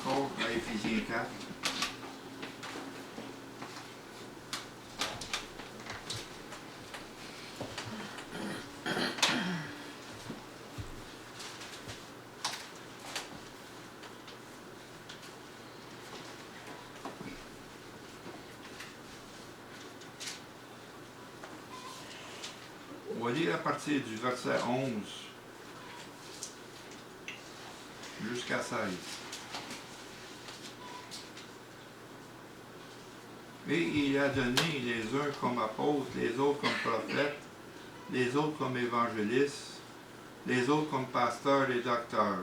encore à Éphésiens 4. On va lire à partir du verset 11 jusqu'à 16. Et il a donné les uns comme apôtres, les autres comme prophètes, les autres comme évangélistes, les autres comme pasteurs et docteurs,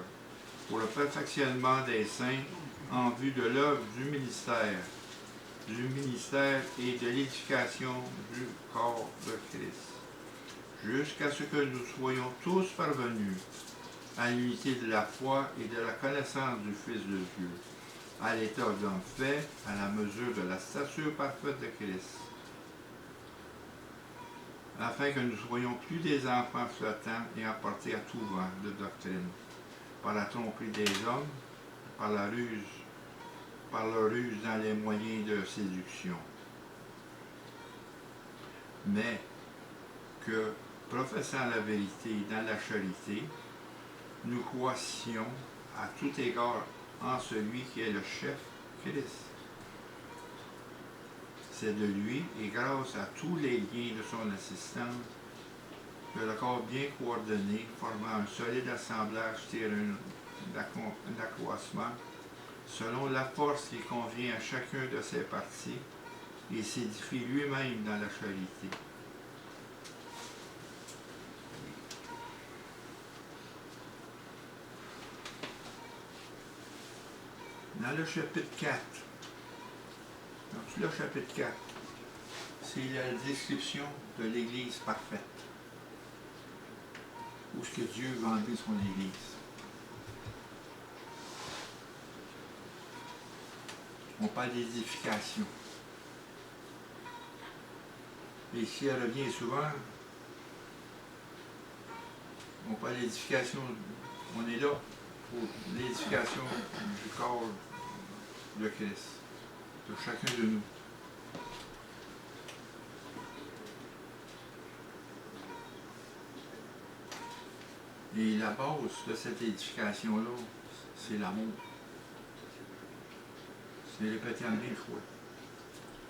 pour le perfectionnement des saints en vue de l'œuvre du ministère et de l'édification du corps de Christ, jusqu'à ce que nous soyons tous parvenus à l'unité de la foi et de la connaissance du Fils de Dieu, à l'état d'homme fait, à la mesure de la stature parfaite de Christ, afin que nous soyons plus des enfants flottants et emportés à tout vent de doctrine, par la tromperie des hommes, par leur ruse dans les moyens de séduction. Mais que, professant la vérité dans la charité, nous croissions à tout égard en celui qui est le chef, Christ. C'est de lui, et grâce à tous les liens de son assistance, que le corps bien coordonné, formant un solide assemblage, tire un accroissement, selon la force qui convient à chacun de ses parties, et s'édifie lui-même dans la charité. Dans le chapitre 4, donc le chapitre 4, c'est la description de l'Église parfaite, où ce que Dieu veut enlever son Église. On parle d'édification. Et si elle revient souvent, on parle d'édification, on est là pour l'édification du corps de Christ, de chacun de nous. Et la base de cette édification-là, c'est l'amour. C'est répété en 1000 fois.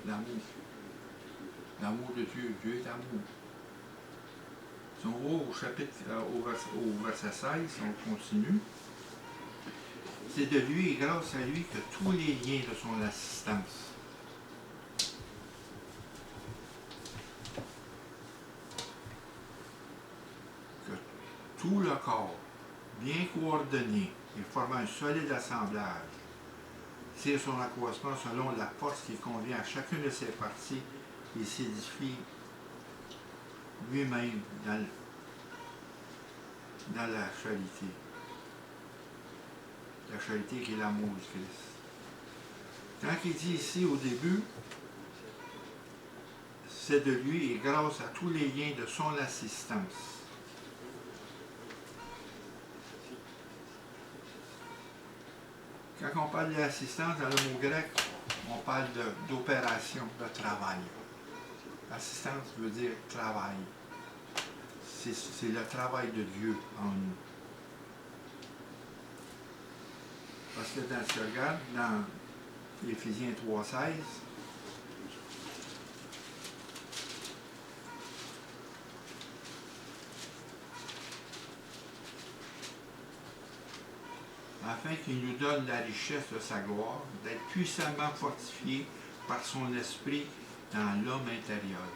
L'amour. L'amour de Dieu. Dieu est amour. Si on va au chapitre, au verset 16, on continue. C'est de lui et grâce à lui que tous les liens de son assistance. Que tout le corps, bien coordonné et formant un solide assemblage, tire son accroissement selon la force qui convient à chacune de ses parties et s'édifie lui-même dans la charité. La charité qui est l'amour du Christ. Quand il dit ici au début, c'est de lui et grâce à tous les liens de son assistance. Quand on parle de l'assistance, dans le mot grec, on parle d'opération, de travail. Assistance veut dire travail. C'est le travail de Dieu en nous. Parce que si tu regardes dans Éphésiens 3,16, afin qu'il nous donne la richesse de sa gloire, d'être puissamment fortifié par son esprit dans l'homme intérieur.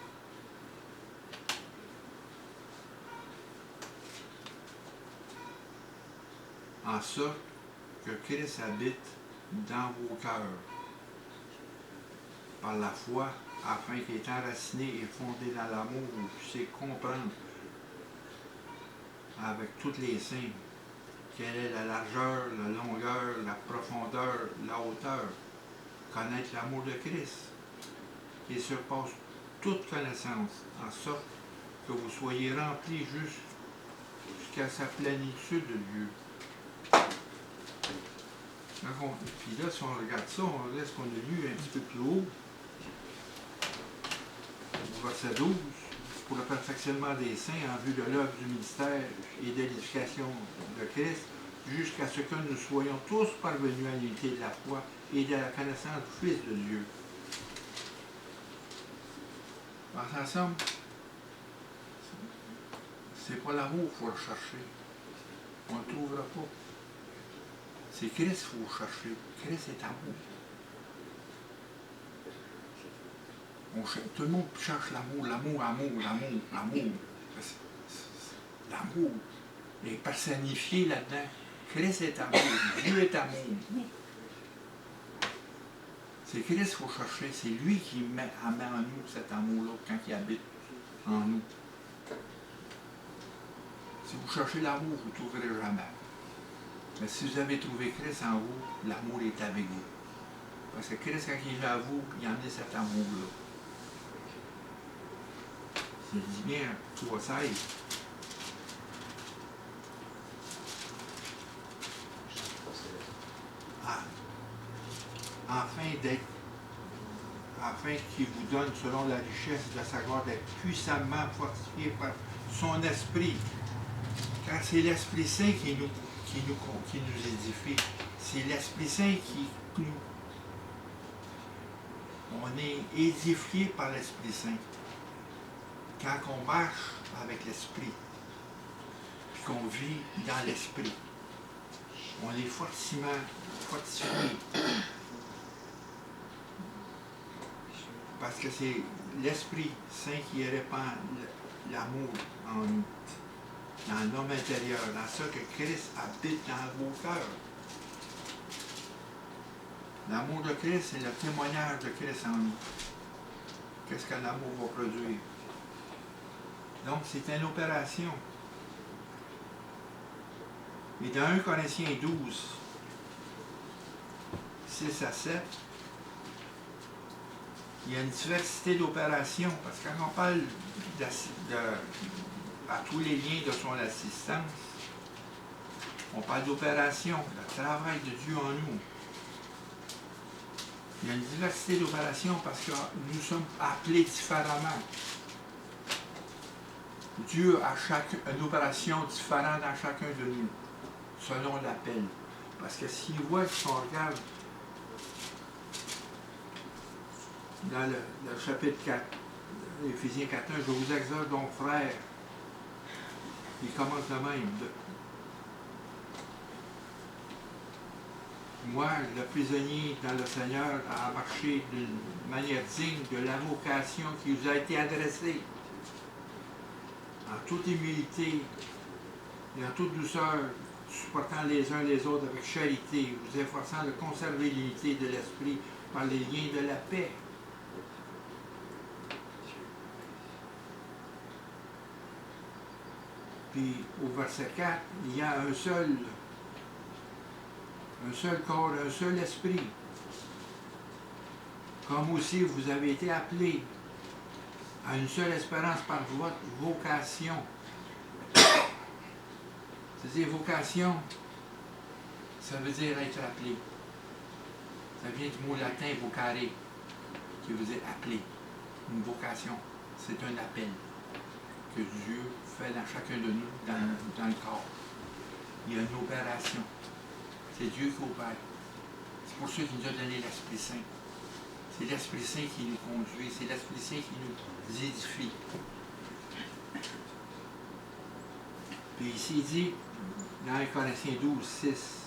En sorte que Christ habite dans vos cœurs, par la foi, afin qu'étant enraciné et fondé dans l'amour, vous puissiez comprendre avec toutes les saints quelle est la largeur, la longueur, la profondeur, la hauteur. Connaître l'amour de Christ, qui surpasse toute connaissance, en sorte que vous soyez remplis jusqu'à sa plénitude de Dieu. Puis là, si on regarde ça, on regarde ce qu'on a lu un petit peu plus haut, au verset 12, pour le perfectionnement des saints en vue de l'œuvre du ministère et de l'édification de Christ, jusqu'à ce que nous soyons tous parvenus à l'unité de la foi et de la connaissance du Fils de Dieu. Pensez ensemble, c'est pas l'amour qu'il faut le chercher. On ne le trouvera pas. C'est Christ qu'il faut chercher. Christ est amour. Tout le monde cherche l'amour, l'amour. L'amour est personnifié là-dedans. Christ est amour, Dieu est amour. C'est Christ qu'il faut chercher, c'est lui qui met en nous cet amour-là quand il habite en nous. Si vous cherchez l'amour, vous ne trouverez jamais. Mais si vous avez trouvé Christ en vous, l'amour est avec vous. Parce que Christ, quand il est à vous, il en est cet amour-là. Je dis bien 3,16. Afin qu'il vous donne, selon la richesse de sa gloire, d'être puissamment fortifié par son esprit. Car c'est l'Esprit Saint qui nous édifie. C'est l'Esprit Saint qui nous... On est édifié par l'Esprit Saint. Quand on marche avec l'Esprit, puis qu'on vit dans l'Esprit, on est fortement fortifié. Parce que c'est l'Esprit Saint qui répand l'amour en nous, dans l'homme intérieur, dans ça que Christ habite dans vos cœurs. L'amour de Christ, c'est le témoignage de Christ en nous. Qu'est-ce que l'amour va produire? Donc, c'est une opération. Et dans 1 Corinthiens 12, 6 à 7, il y a une diversité d'opérations, parce que quand on parle à tous les liens de son assistance, on parle d'opération, le travail de Dieu en nous. Il y a une diversité d'opérations parce que nous sommes appelés différemment. Dieu a une opération différente dans chacun de nous, selon l'appel. Parce que s'il voit qu'on regarde dans le chapitre 4, Éphésiens 4.1, je vous exhorte donc, frères, il commence de même. Moi, le prisonnier dans le Seigneur, a marché d'une manière digne de la vocation qui vous a été adressée, en toute humilité et en toute douceur, supportant les uns les autres avec charité, vous efforçant de conserver l'unité de l'esprit par les liens de la paix. Puis au verset 4, il y a un seul corps, un seul esprit. Comme aussi vous avez été appelés à une seule espérance par votre vocation. C'est-à-dire vocation, ça veut dire être appelé. Ça vient du mot latin vocare, qui veut dire appeler. Une vocation, c'est un appel que Dieu fait dans chacun de nous, dans le corps. Il y a une opération. C'est Dieu qui opère. C'est pour ça qu'il nous a donné l'Esprit Saint. C'est l'Esprit Saint qui nous conduit, c'est l'Esprit Saint qui nous édifie. Puis ici, il dit, dans 1 Corinthiens 12, 6,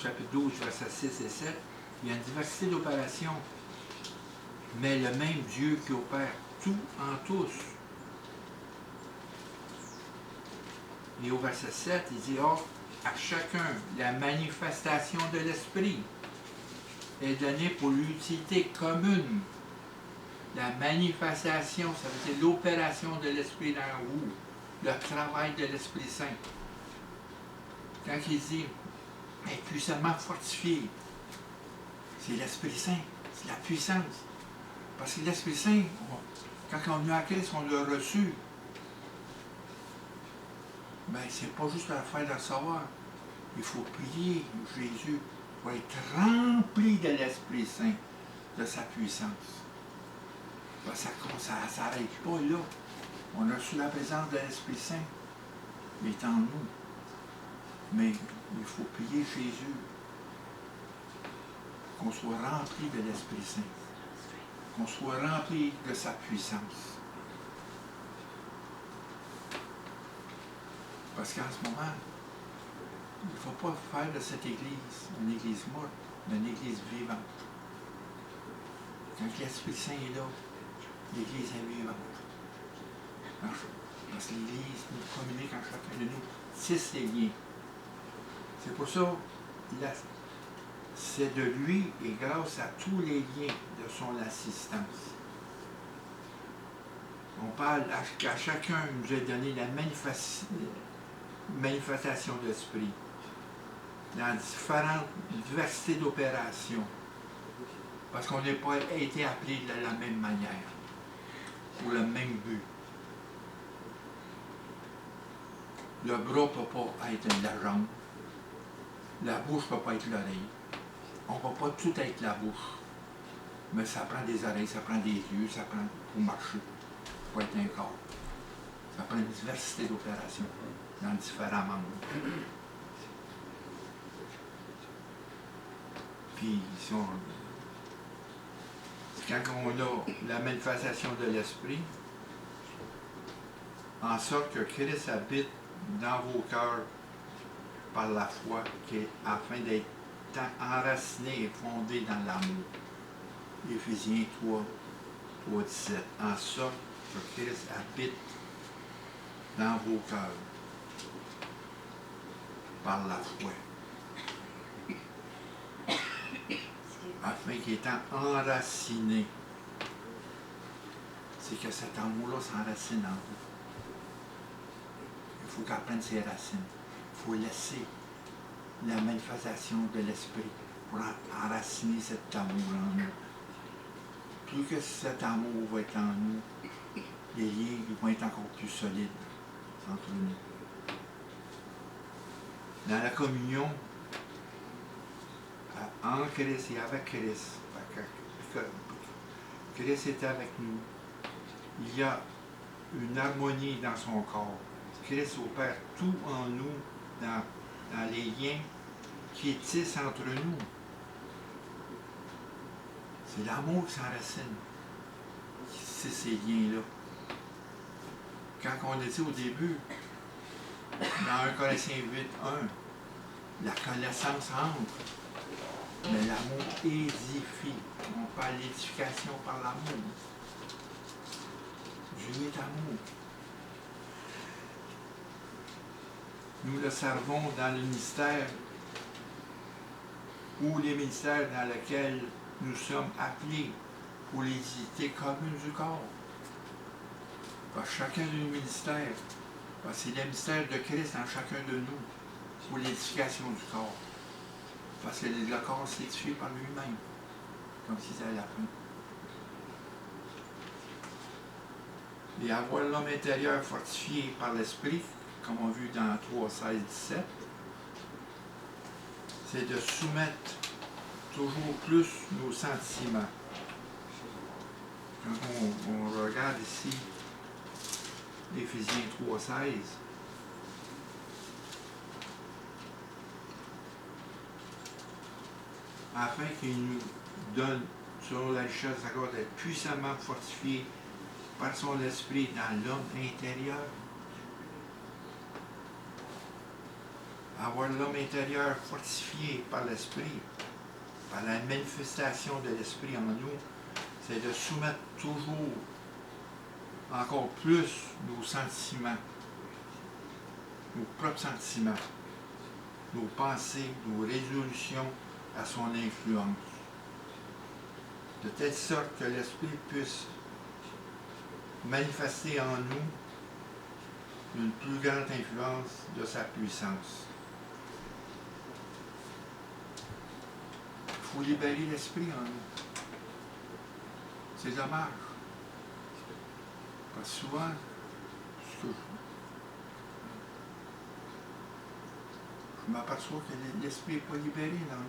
chapitre 12, versets 6 et 7, il y a une diversité d'opérations, mais le même Dieu qui opère tout en tous. Et au verset 7, il dit, or, à chacun, la manifestation de l'Esprit est donnée pour l'utilité commune. La manifestation, ça veut dire l'opération de l'Esprit dans vous, le travail de l'Esprit Saint. Quand il dit, est puissamment fortifié, c'est l'Esprit Saint, c'est la puissance. Parce que l'Esprit Saint, quand on est à Christ, on l'a reçu. Mais c'est pas juste l'affaire de le savoir. Il faut prier Jésus pour être rempli de l'Esprit Saint, de sa puissance. Ça ne s'arrête pas là. On a reçu la présence de l'Esprit Saint. Il est en nous. Mais il faut prier Jésus qu'on soit rempli de l'Esprit Saint, qu'on soit rempli de sa puissance. Parce qu'en ce moment, il ne faut pas faire de cette Église une Église morte, mais une Église vivante. Quand l'Esprit Saint est là, l'Église est vivante. Parce que l'Église nous communique en chacun de nous. C'est les liens. C'est pour ça, c'est de lui et grâce à tous les liens de son assistance. On parle qu'à chacun nous a donné la manifestation de l'Esprit dans différentes diversités d'opérations. Parce qu'on n'a pas été appelés de la même manière, pour le même but. Le bras ne peut pas être la jambe. La bouche ne peut pas être l'oreille. On ne peut pas tout être la bouche. Mais ça prend des oreilles, ça prend des yeux, ça prend pour marcher, pour être un corps. Ça prend une diversité d'opérations dans différents membres. Puis, quand on a la manifestation de l'Esprit, en sorte que Christ habite dans vos cœurs par la foi, afin d'être enraciné et fondé dans l'amour. Éphésiens 3, 17. En sorte que Christ habite dans vos cœurs par la foi. Afin qu'étant enraciné, c'est que cet amour-là s'enracine en vous. Il faut qu'elle prenne ses racines. Il faut laisser la manifestation de l'Esprit pour enraciner cet amour en nous. Plus que cet amour va être en nous, les liens vont être encore plus solides entre nous. Dans la communion, en Christ et avec Christ, Christ est avec nous, il y a une harmonie dans son corps. Christ opère tout en nous, dans les liens qui tissent entre nous. C'est l'amour qui s'enracine, c'est ces liens-là. Quand on a dit au début, dans 1 Corinthiens 8, 1, la connaissance entre, mais l'amour édifie. On parle d'édification par l'amour. Dieu est amour. Nous le servons dans le ministère ou les ministères dans lesquels nous sommes appelés pour les unités communes du corps. Parce que chacun de nos ministères, c'est le ministère de Christ dans chacun de nous pour l'édification du corps. Parce que le corps s'édifie par lui-même, comme si c'était à la fin. Et avoir l'homme intérieur fortifié par l'Esprit, comme on a vu dans 3, 16, 17, c'est de soumettre toujours plus nos sentiments. Quand on regarde ici Éphésiens 3, 16, afin qu'il nous donne, selon la richesse de sa grâce, d'être puissamment fortifié par son esprit dans l'homme intérieur. Avoir l'homme intérieur fortifié par l'esprit, par la manifestation de l'esprit en nous, c'est de soumettre toujours encore plus nos sentiments, nos propres sentiments, nos pensées, nos résolutions à son influence, de telle sorte que l'Esprit puisse manifester en nous une plus grande influence de sa puissance. Il faut libérer l'Esprit en nous. C'est dommage. Parce que souvent, je je m'aperçois que l'esprit n'est pas libéré dans nous.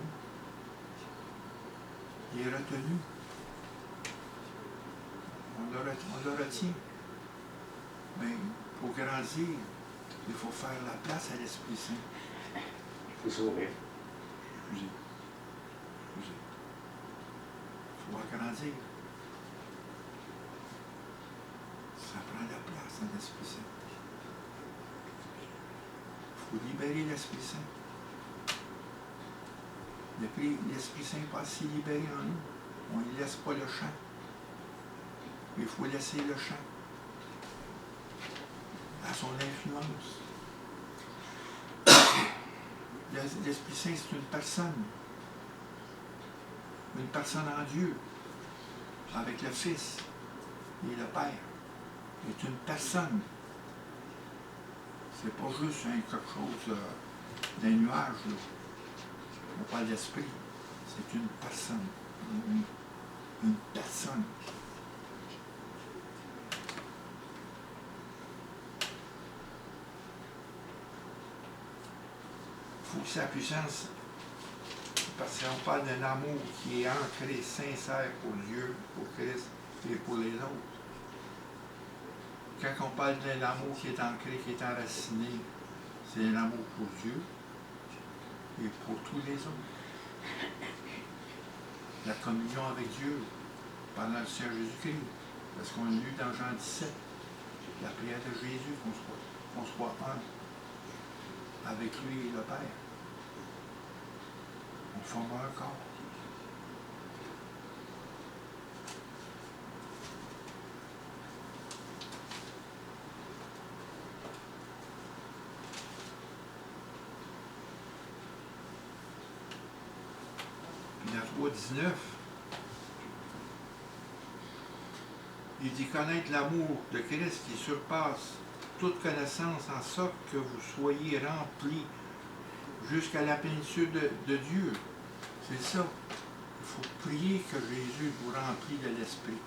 Il est retenu. On le retient. Mais pour grandir, il faut faire la place à l'Esprit Saint. Il faut s'ouvrir. Il faut agrandir. Ça prend la place à l'Esprit Saint. Il faut libérer l'Esprit Saint. L'Esprit Saint n'est pas assez libéré en nous. On ne laisse pas le champ. Il faut laisser le champ à son influence. L'Esprit Saint, c'est une personne en Dieu, avec le Fils et le Père. C'est une personne. C'est pas juste quelque chose d'un nuage, là. On parle d'esprit. C'est une personne. Une personne. Il faut que sa puissance, parce qu'on parle d'un amour qui est ancré, sincère pour Dieu, pour Christ et pour les autres. Quand on parle d'un amour qui est ancré, qui est enraciné, c'est un amour pour Dieu et pour tous les autres. La communion avec Dieu par notre Seigneur Jésus-Christ. Parce qu'on a lu dans Jean 17, la prière de Jésus, qu'on soit un avec lui et le Père. On forme un corps. Puis dans 3,19, il dit connaître l'amour de Christ qui surpasse toute connaissance en sorte que vous soyez remplis jusqu'à la plénitude de Dieu. C'est ça. Il faut prier que Jésus vous remplisse de l'Esprit,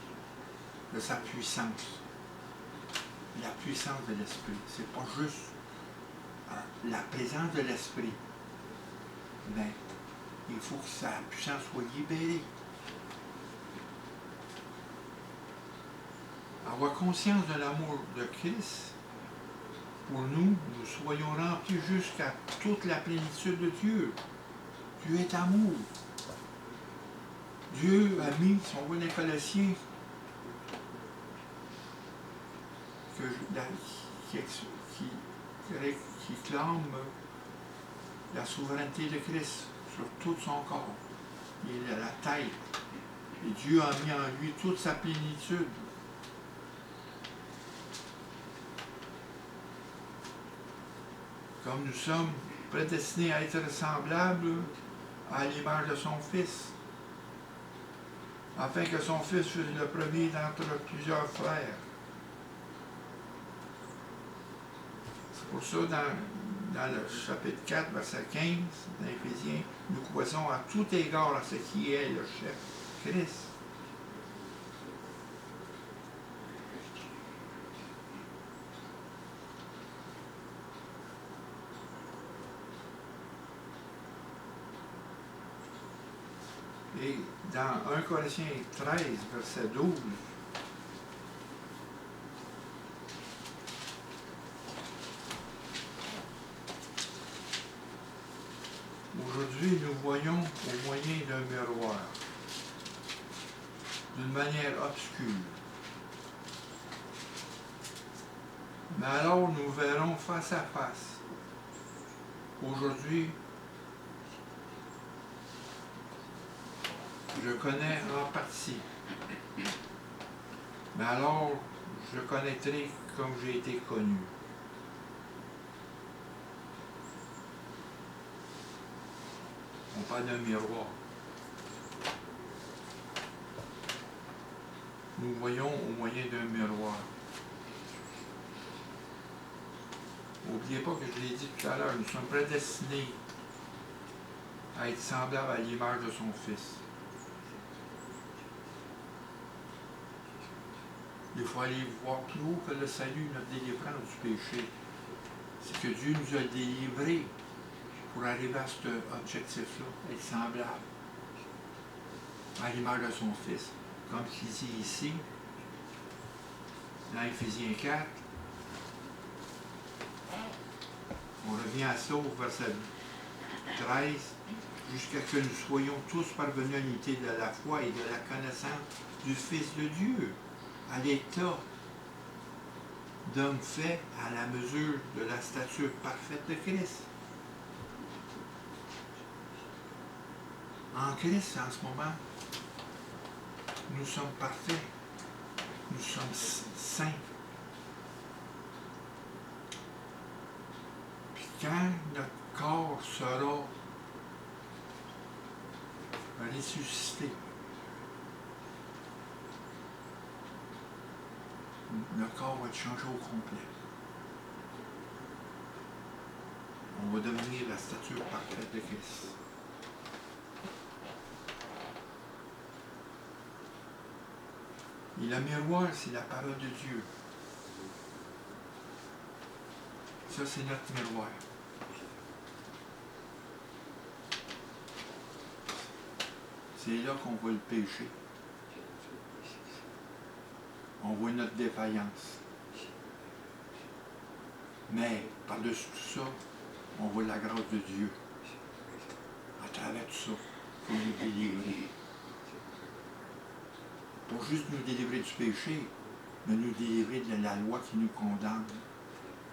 de sa puissance. La puissance de l'Esprit. C'est pas juste la présence de l'Esprit. Mais il faut que sa puissance soit libérée. Avoir conscience de l'amour de Christ, pour nous, nous soyons remplis jusqu'à toute la plénitude de Dieu. Dieu est amour. Dieu a mis, si on voit les Colossiens, qui clame la souveraineté de Christ sur tout son corps. Il est la tête. Et Dieu a mis en lui toute sa plénitude. Comme nous sommes prédestinés à être semblables à l'image de son Fils, afin que son Fils fût le premier d'entre plusieurs frères. C'est pour ça, dans le chapitre 4, verset 15, dans Éphésiens, nous croissons à tout égard à ce qui est le chef, Christ. Et dans 1 Corinthiens 13, verset 12, aujourd'hui, nous voyons au moyen d'un miroir, d'une manière obscure. Mais alors, nous verrons face à face. Aujourd'hui, je connais en partie. Mais alors, je connaîtrai comme j'ai été connu. On parle d'un miroir. Nous voyons au moyen d'un miroir. N'oubliez pas que je l'ai dit tout à l'heure, nous sommes prédestinés à être semblables à l'image de son Fils. Il faut aller voir plus haut que le salut, notre délivrance du péché. C'est que Dieu nous a délivrés pour arriver à cet objectif-là, être semblable à l'image de son Fils. Comme il dit ici, dans Éphésiens 4, on revient à ça au verset 13, jusqu'à ce que nous soyons tous parvenus à l'unité de la foi et de la connaissance du Fils de Dieu, à l'état d'homme fait à la mesure de la stature parfaite de Christ. En Christ, en ce moment, nous sommes parfaits, nous sommes saints. Puis quand notre corps sera ressuscité, notre corps va être changé au complet. On va devenir la stature parfaite de Christ. Et le miroir, c'est la parole de Dieu. Ça, c'est notre miroir. C'est là qu'on voit le péché. On voit notre défaillance. Mais, par-dessus tout ça, on voit la grâce de Dieu. À travers tout ça, il faut nous délivrer. Pas juste nous délivrer du péché, mais nous délivrer de la loi qui nous condamne.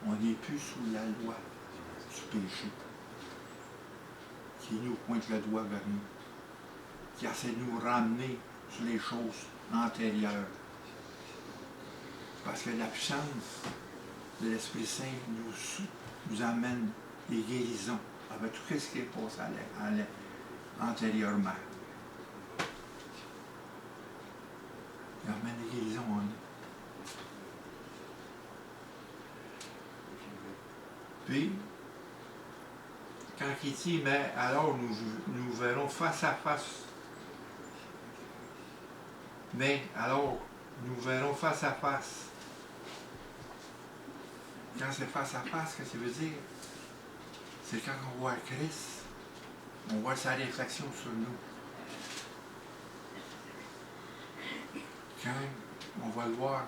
On n'est plus sous la loi du péché, qui nous pointe le doigt vers nous, qui essaie de nous ramener sur les choses antérieures. Parce que la puissance de l'Esprit Saint nous amène des guérisons avec tout ce qui est passé antérieurement. Il amène des guérisons en nous. Puis, quand il dit, mais alors nous verrons face à face. Mais alors, nous verrons face à face. Quand c'est face à face, qu'est-ce que ça veut dire? C'est quand on voit Christ, on voit sa réflexion sur nous. Quand on va le voir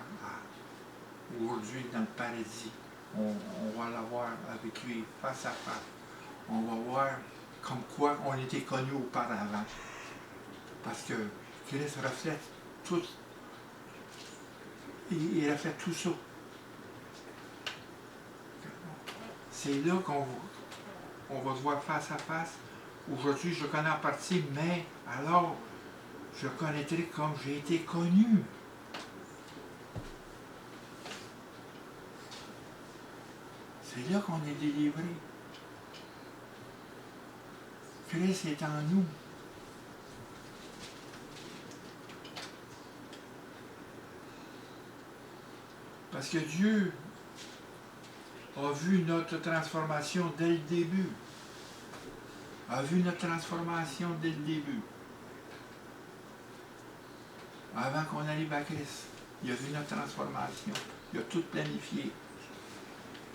aujourd'hui dans le paradis, on va le voir avec lui face à face. On va voir comme quoi on était connus auparavant. Parce que Christ reflète tout. Il reflète tout ça. C'est là qu'on va se voir face à face. Aujourd'hui, je connais en partie, mais alors, je connaîtrai comme j'ai été connu. C'est là qu'on est délivré. Christ est en nous. Parce que Dieu a vu notre transformation dès le début. A vu notre transformation dès le début. Avant qu'on arrive à Christ, il a vu notre transformation. Il a tout planifié.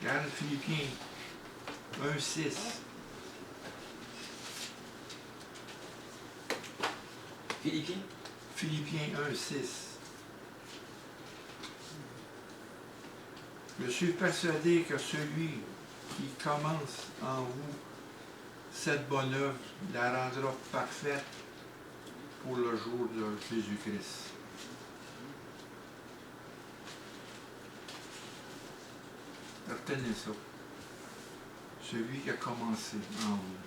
Regarde Philippiens 1,6. Philippiens 1,6. Je suis persuadé que celui qui commence en vous cette bonne œuvre la rendra parfaite pour le jour de Jésus-Christ. Retenez ça. Celui qui a commencé en vous.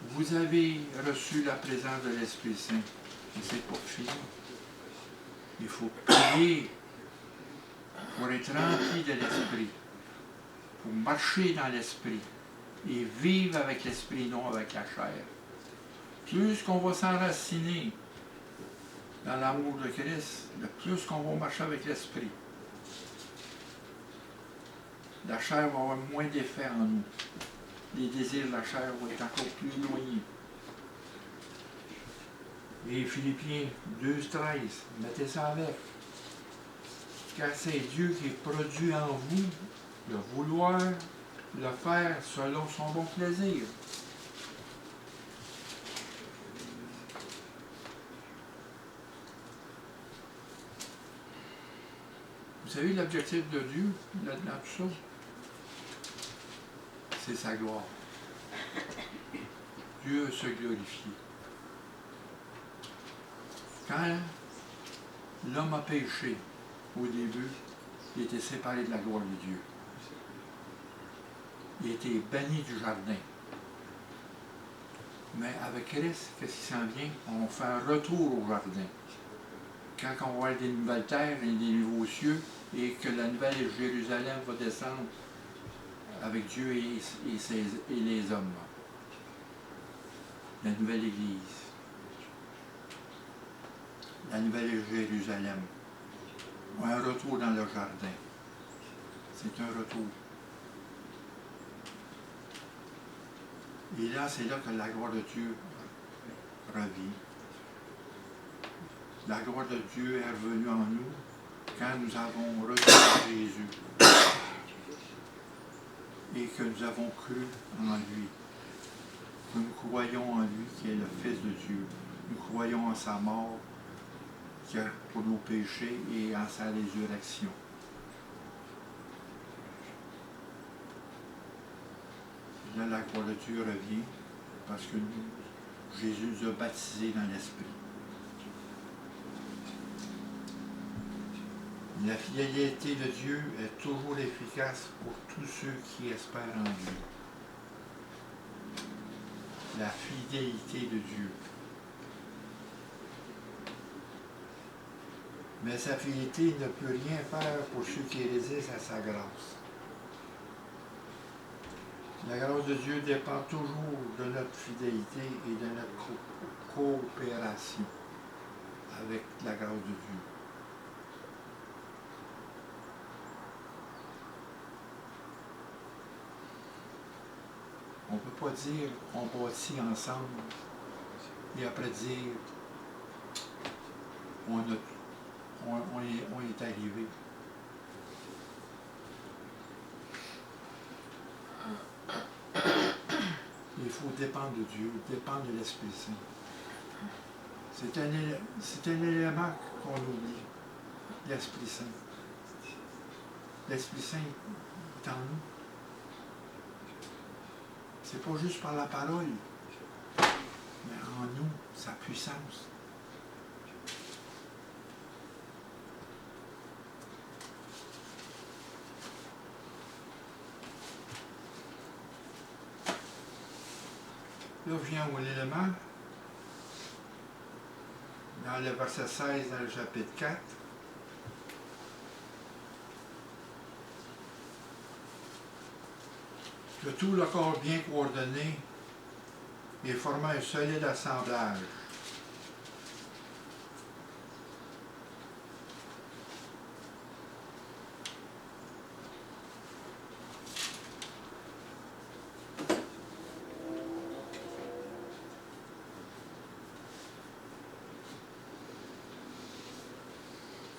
Vous avez reçu la présence de l'Esprit Saint. Et c'est pas fini. Il faut prier pour être rempli de l'Esprit, pour marcher dans l'Esprit et vivre avec l'Esprit, non avec la chair. Plus qu'on va s'enraciner dans l'amour de Christ, le plus qu'on va marcher avec l'Esprit. La chair va avoir moins d'effet en nous. Les désirs de la chair vont être encore plus éloignés. Et Philippiens 2,13, mettez ça avec. Car c'est Dieu qui produit en vous le vouloir le faire selon son bon plaisir. Vous savez l'objectif de Dieu dans tout ça? C'est sa gloire. Dieu se glorifie. Quand l'homme a péché au début, il était séparé de la gloire de Dieu. Il était banni du jardin. Mais avec Christ, qu'est-ce qui s'en vient? On fait un retour au jardin. Quand on va avoir des nouvelles terres et des nouveaux cieux, et que la nouvelle Jérusalem va descendre avec Dieu et les hommes. La nouvelle Église. La nouvelle Jérusalem. Un retour dans le jardin. C'est un retour. Et là, c'est là que la gloire de Dieu revient. La gloire de Dieu est revenue en nous quand nous avons reçu Jésus et que nous avons cru en lui. Que nous croyons en lui qui est le Fils de Dieu. Nous croyons en sa mort pour nos péchés et en sa résurrection. Là, la gloire de Dieu revient parce que Jésus nous a baptisés dans l'Esprit. La fidélité de Dieu est toujours efficace pour tous ceux qui espèrent en lui. La fidélité de Dieu. Mais sa fidélité ne peut rien faire pour ceux qui résistent à sa grâce. La grâce de Dieu dépend toujours de notre fidélité et de notre coopération avec la grâce de Dieu. On ne peut pas dire on bâtit ensemble et après dire on est arrivé. Il faut dépendre de Dieu, dépendre de l'Esprit Saint. C'est un élément qu'on oublie, l'Esprit Saint. L'Esprit Saint est en nous. C'est pas juste par la parole, mais en nous, sa puissance. Là, je viens au élément, dans le verset 16, dans le chapitre 4. Que tout le corps bien coordonné et formant un solide assemblage.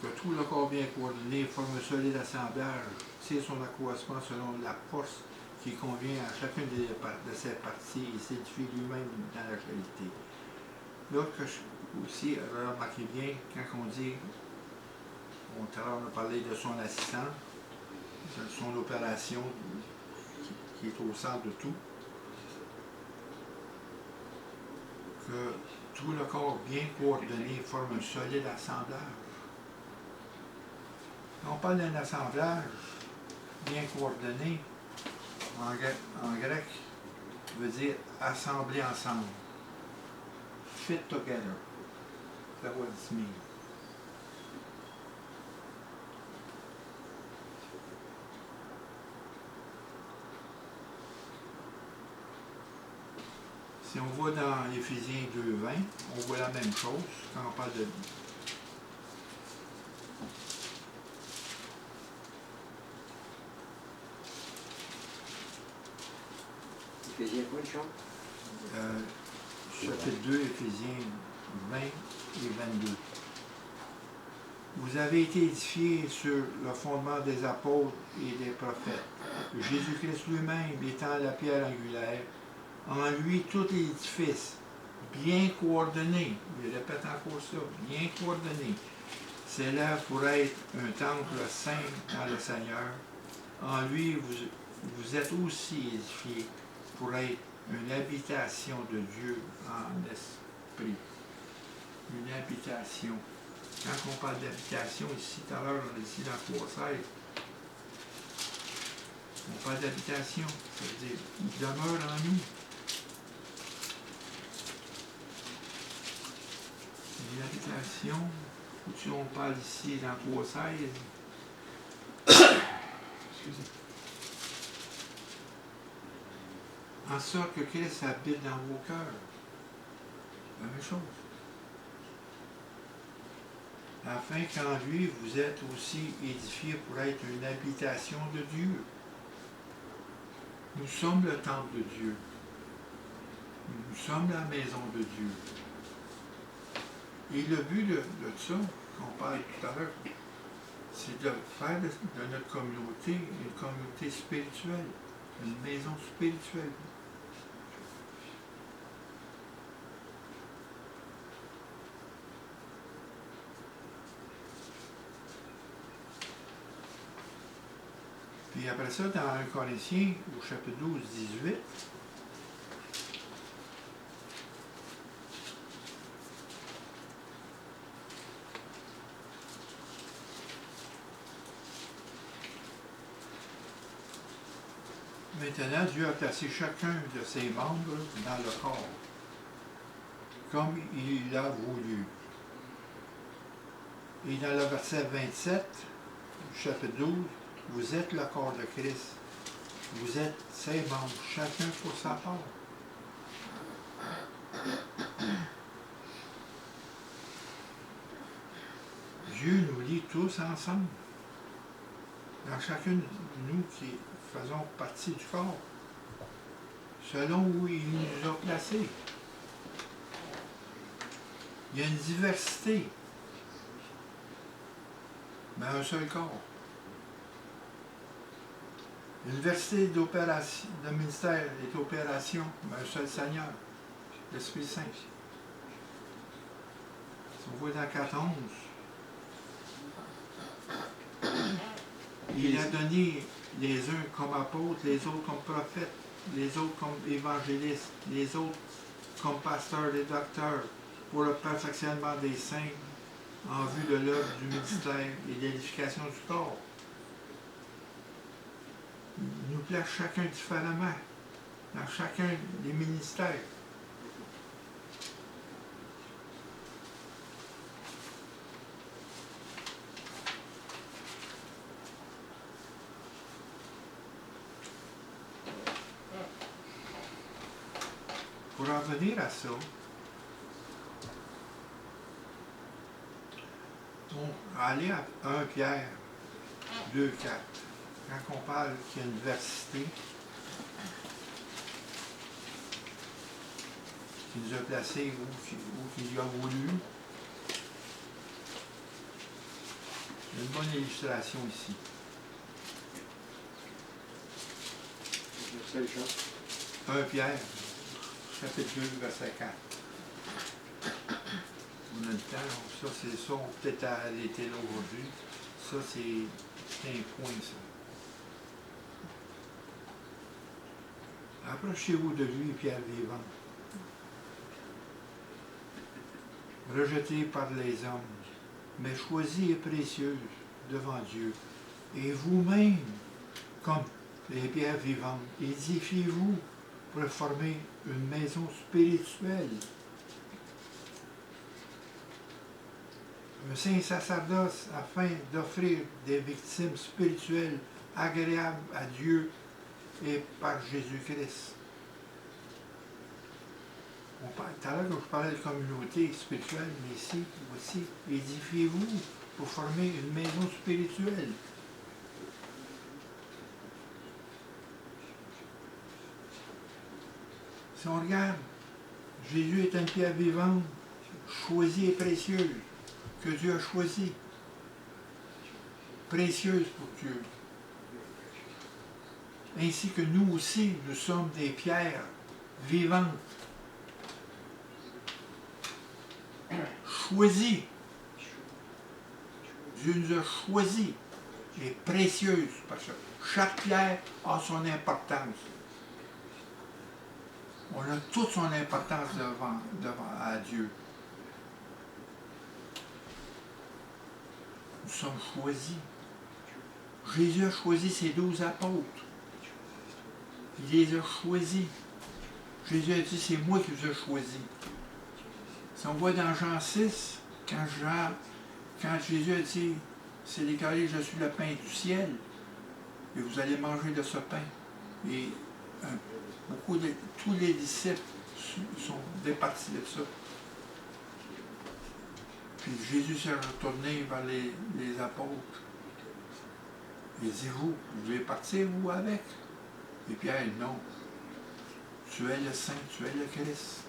Que tout le corps bien coordonné forme un solide assemblage, tire son accroissement selon la force qui convient à chacune de ses parties et s'édifie lui-même dans la qualité. L'autre que aussi, remarquez bien, quand on dit, on a parlé de son assistant, de son opération qui est au centre de tout, que tout le corps bien coordonné forme un solide assemblage. Quand on parle d'un assemblage bien coordonné, en grec, veut dire assembler ensemble. Fit together. That's what it means. Si on va dans Éphésiens 2:20, on voit la même chose quand on parle de... Éphésiens quoi, Jean? Chapitre 2, Éphésiens 20 et 22. vous avez été édifiés sur le fondement des apôtres et des prophètes. Jésus-Christ lui-même étant la pierre angulaire, en lui tout l'édifice, bien coordonné, je répète encore ça, bien coordonné, s'élève pour être un temple saint dans le Seigneur. En lui, vous êtes aussi édifiés pour être une habitation de Dieu en esprit. Une habitation. Quand on parle d'habitation, ici, tout à l'heure, on a dit dans 3.16, on parle d'habitation, ça veut dire, il demeure en nous. Une habitation, on parle ici dans 3.16, excusez. En sorte que Christ habite dans vos cœurs. La même chose. Afin qu'en lui, vous êtes aussi édifiés pour être une habitation de Dieu. Nous sommes le temple de Dieu. Nous sommes la maison de Dieu. Et le but de ça, qu'on parlait tout à l'heure, c'est de faire de notre communauté une communauté spirituelle, une maison spirituelle. Puis après ça, dans 1 Corinthiens, au chapitre 12, 18, maintenant, Dieu a placé chacun de ses membres dans le corps, comme il l'a voulu. Et dans le verset 27, du chapitre 12, vous êtes le corps de Christ. Vous êtes ses membres, chacun pour sa part. Dieu nous lie tous ensemble. Dans chacun de nous qui faisons partie du corps, selon où il nous a placés. Il y a une diversité, mais un seul corps. Une diversité d'opération, de ministère et d'opération, mais un seul Seigneur, l'Esprit Saint. Si on voit dans 4.11, il a donné les uns comme apôtres, les autres comme prophètes, les autres comme évangélistes, les autres comme pasteurs et docteurs, pour le perfectionnement des saints, en vue de l'œuvre du ministère et de l'édification du corps. Il nous place chacun différemment, dans chacun des ministères. Pour en venir à ça, on va aller à 1 Pierre 2, 4. Quand on parle qu'il y a une diversité qui nous a placés où qu'il y a voulu, il y a une bonne illustration ici. C'est le chat. 1 Pierre, chapitre 2, verset 4. On a le temps, ça c'est ça, on peut-être arrêter là aujourd'hui. Ça c'est un point, ça. Approchez-vous de lui, pierre vivante, rejetée par les hommes, mais choisie et précieuse devant Dieu. Et vous-même, comme les pierres vivantes, édifiez-vous pour former une maison spirituelle. Un saint sacerdoce afin d'offrir des victimes spirituelles agréables à Dieu et par Jésus-Christ. Tout à l'heure, je parlais de communauté spirituelle, mais ici aussi, édifiez-vous pour former une maison spirituelle. Si on regarde, Jésus est une pierre vivante, choisie et précieuse, que Dieu a choisie précieuses pour Dieu. Ainsi que nous aussi, nous sommes des pierres vivantes, choisies. Dieu nous a choisis et précieuses parce que chaque pierre a son importance. On a toute son importance devant à Dieu. Nous sommes choisis. Jésus a choisi ses 12 apôtres. Il les a choisis. Jésus a dit, c'est moi qui vous ai choisis. Si on voit dans Jean 6, quand Jésus a dit, c'est déclaré, je suis le pain du ciel, et vous allez manger de ce pain. Et tous les disciples sont départis de ça. Puis Jésus s'est retourné vers les apôtres. Il dit, vous devez partir, vous, avec? Et Pierre, non. Tu es le Saint, tu es le Christ.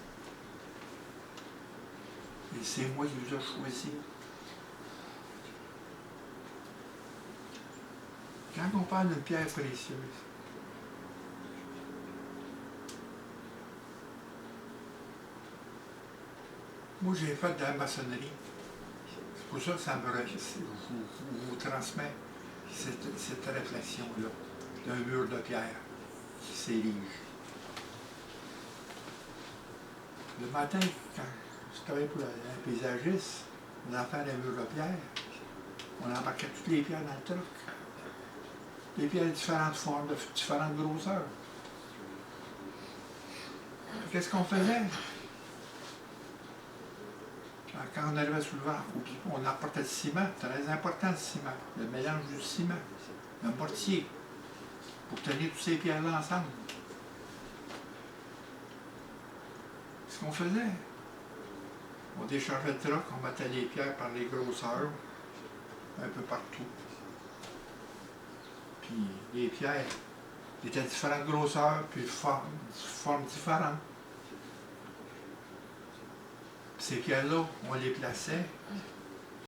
Et c'est moi qui vous ai choisi. Quand on parle d'une pierre précieuse, moi j'ai fait de la maçonnerie. C'est pour ça que ça vous transmet cette réflexion-là d'un mur de pierre qui s'érige. Le matin, quand je travaillais pour un paysagiste, on a fait un mur de pierre, on embarquait toutes les pierres dans le truck. Les pierres de différentes formes, de différentes grosseurs. Qu'est-ce qu'on faisait? Quand on arrivait sur le vent, on apportait le ciment, très important le ciment, le mélange du ciment, le mortier, pour tenir toutes ces pierres-là ensemble. Ce qu'on faisait, on déchargeait le truck, on mettait les pierres par les grosseurs, un peu partout. Puis les pierres étaient de différentes grosseurs, puis formes différentes. Puis ces pierres-là, on les plaçait,